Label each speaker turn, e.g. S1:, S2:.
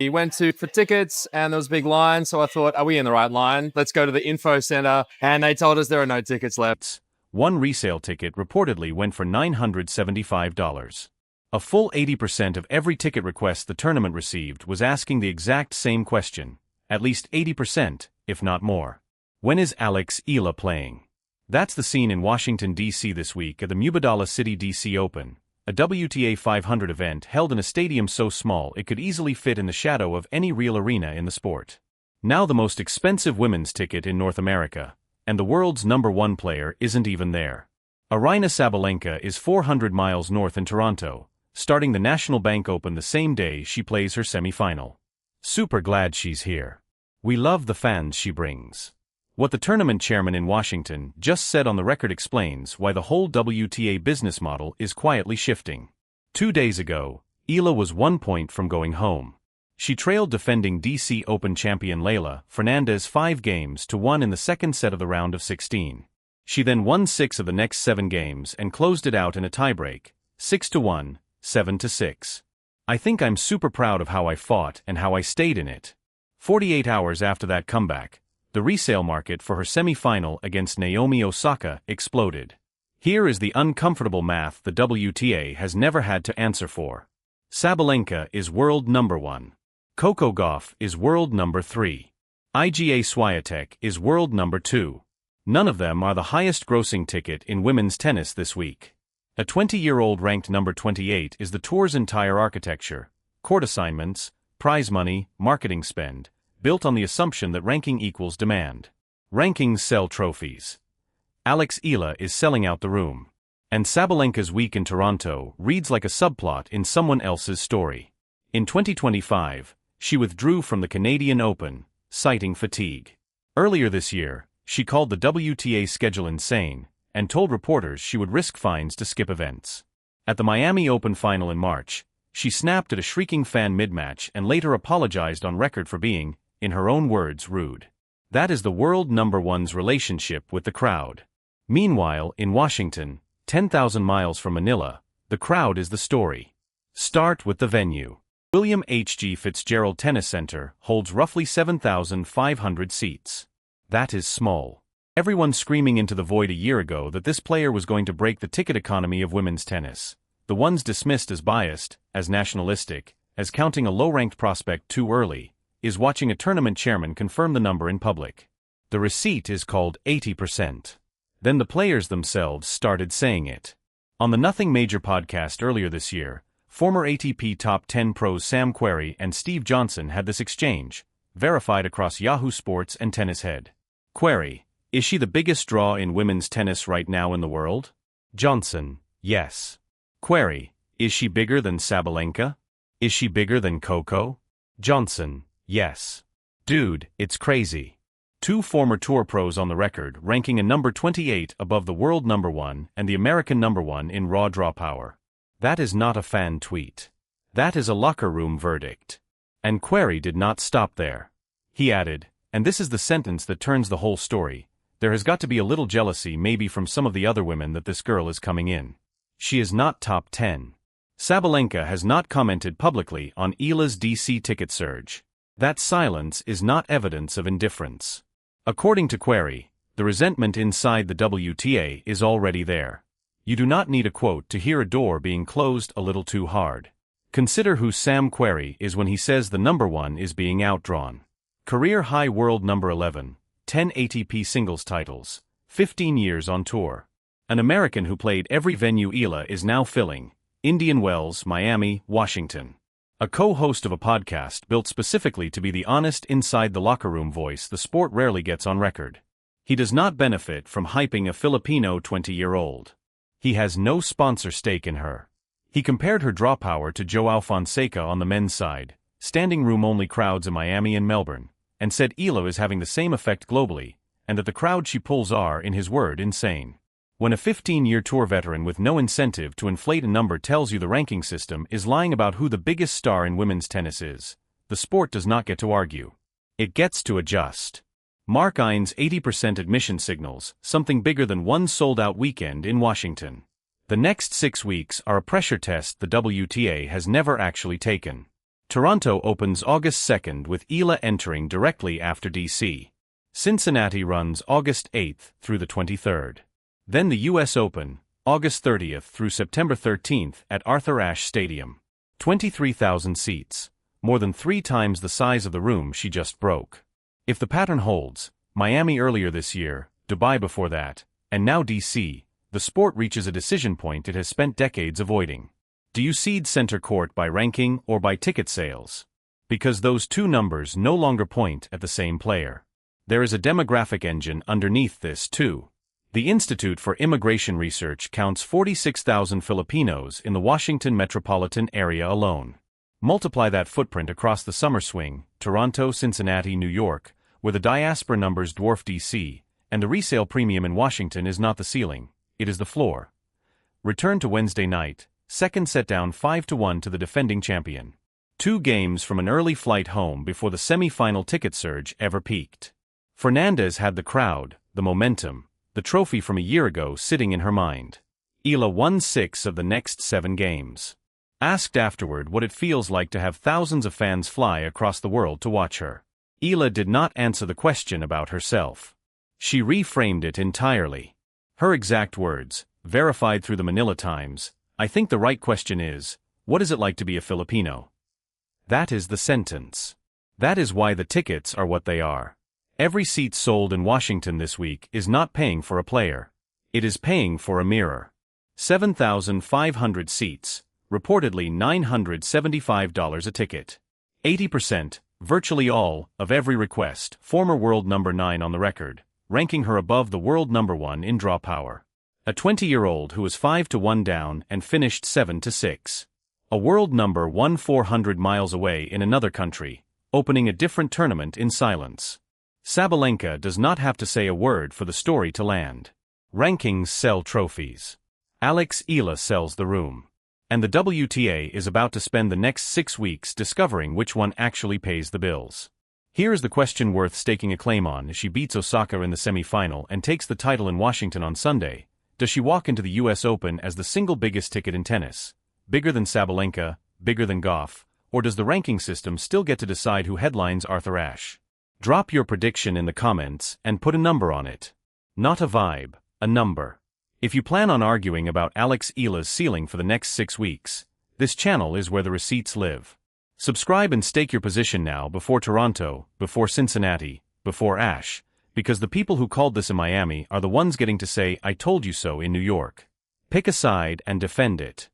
S1: We went for tickets and there was a big line. So I thought, are we in the right line? Let's go to the info center. And they told us there are no tickets left.
S2: One resale ticket reportedly went for $975. A full 80% of every ticket request the tournament received was asking the exact same question. At least 80%, if not more. When is Alex Eala playing? That's the scene in Washington, D.C. this week at the Mubadala City DC Open, a WTA 500 event held in a stadium so small it could easily fit in the shadow of any real arena in the sport. Now the most expensive women's ticket in North America, and the world's #1 player isn't even there. Aryna Sabalenka is 400 miles north in Toronto, starting the National Bank Open the same day she plays her semifinal. Super glad she's here. We love the fans she brings. What the tournament chairman in Washington just said on the record explains why the whole WTA business model is quietly shifting. 2 days ago, Eala was 1 point from going home. She trailed defending DC Open champion Leylah Fernandez 5-1 in the second set of the round of 16. She then won 6 of the next 7 games and closed it out in a tiebreak, 6-1, 7-6. I think I'm super proud of how I fought and how I stayed in it. 48 hours after that comeback, the resale market for her semi-final against Naomi Osaka exploded. Here is the uncomfortable math the WTA has never had to answer for. Sabalenka is world #1. Coco Gauff is world #3. Iga Swiatek is world #2. None of them are the highest-grossing ticket in women's tennis this week. A 20-year-old ranked number 28 is the tour's entire architecture, court assignments, prize money, marketing spend, built on the assumption that ranking equals demand. Rankings sell trophies. Alex Eala is selling out the room. And Sabalenka's week in Toronto reads like a subplot in someone else's story. In 2025, she withdrew from the Canadian Open, citing fatigue. Earlier this year, she called the WTA schedule insane and told reporters she would risk fines to skip events. At the Miami Open final in March, she snapped at a shrieking fan mid-match and later apologized on record for being, in her own words, rude. That is the world #1's relationship with the crowd. Meanwhile, in Washington, 10,000 miles from Manila, the crowd is the story. Start with the venue. William H.G. Fitzgerald Tennis Center holds roughly 7,500 seats. That is small. Everyone screaming into the void a year ago that this player was going to break the ticket economy of women's tennis. The ones dismissed as biased, as nationalistic, as counting a low-ranked prospect too early, is watching a tournament chairman confirm the number in public. The receipt is called 80%. Then the players themselves started saying it. On the Nothing Major podcast earlier this year, former ATP Top 10 pros Sam Querrey and Steve Johnson had this exchange, verified across Yahoo Sports and Tennis Head. Querrey: is she the biggest draw in women's tennis right now in the world? Johnson: yes. Querrey: is she bigger than Sabalenka? Is she bigger than Coco? Johnson: yes. Dude, it's crazy. 2 former tour pros on the record ranking a number 28 above the world #1 and the American #1 in raw draw power. That is not a fan tweet. That is a locker room verdict. And Querrey did not stop there. He added, and this is the sentence that turns the whole story, there has got to be a little jealousy maybe from some of the other women that this girl is coming in. She is not top 10. Sabalenka has not commented publicly on Eala's DC ticket surge. That silence is not evidence of indifference. According to Querrey, the resentment inside the WTA is already there. You do not need a quote to hear a door being closed a little too hard. Consider who Sam Querrey is when he says the #1 is being outdrawn. Career high world number 11, 10 ATP singles titles, 15 years on tour. An American who played every venue Eala is now filling: Indian Wells, Miami, Washington. A co-host of a podcast built specifically to be the honest inside the locker room voice the sport rarely gets on record. He does not benefit from hyping a Filipino 20-year-old. He has no sponsor stake in her. He compared her draw power to Joao Fonseca on the men's side, standing room only crowds in Miami and Melbourne, and said Eala is having the same effect globally, and that the crowd she pulls are, in his word, insane. When a 15-year tour veteran with no incentive to inflate a number tells you the ranking system is lying about who the biggest star in women's tennis is, the sport does not get to argue. It gets to adjust. Mark Ein's 80% admission signals something bigger than one sold-out weekend in Washington. The next 6 weeks are a pressure test the WTA has never actually taken. Toronto opens August 2nd with Eala entering directly after DC. Cincinnati runs August 8th through the 23rd. Then the US Open, August 30th through September 13th at Arthur Ashe Stadium. 23,000 seats, more than 3 times the size of the room she just broke. If the pattern holds, Miami earlier this year, Dubai before that, and now DC, the sport reaches a decision point it has spent decades avoiding. Do you seed center court by ranking or by ticket sales? Because those two numbers no longer point at the same player. There is a demographic engine underneath this too. The Institute for Immigration Research counts 46,000 Filipinos in the Washington metropolitan area alone. Multiply that footprint across the summer swing, Toronto, Cincinnati, New York, where the diaspora numbers dwarf DC, and the resale premium in Washington is not the ceiling, it is the floor. Return to Wednesday night, second set down 5-1 to the defending champion. 2 games from an early flight home before the semi-final ticket surge ever peaked. Fernandez had the crowd, the momentum, the trophy from a year ago sitting in her mind. Eala won 6 of the next 7 games. Asked afterward what it feels like to have thousands of fans fly across the world to watch her, Eala did not answer the question about herself. She reframed it entirely. Her exact words, verified through the Manila Times, "I think the right question is, what is it like to be a Filipino?" That is the sentence. That is why the tickets are what they are. Every seat sold in Washington this week is not paying for a player. It is paying for a mirror. 7,500 seats, reportedly $975 a ticket. 80%, virtually all, of every request, former world number 9 on the record, ranking her above the world number 1 in draw power. A 20-year-old who was 5-1 down and finished 7-6. A world number 1 400 miles away in another country, opening a different tournament in silence. Sabalenka does not have to say a word for the story to land. Rankings sell trophies. Alex Eala sells the room. And the WTA is about to spend the next 6 weeks discovering which one actually pays the bills. Here is the question worth staking a claim on as she beats Osaka in the semi-final and takes the title in Washington on Sunday. Does she walk into the US Open as the single biggest ticket in tennis? Bigger than Sabalenka, bigger than Goff, or does the ranking system still get to decide who headlines Arthur Ashe? Drop your prediction in the comments and put a number on it. Not a vibe, a number. If you plan on arguing about Alex Eala's ceiling for the next 6 weeks, this channel is where the receipts live. Subscribe and stake your position now before Toronto, before Cincinnati, before Ashe, because the people who called this in Miami are the ones getting to say "I told you so" in New York. Pick a side and defend it.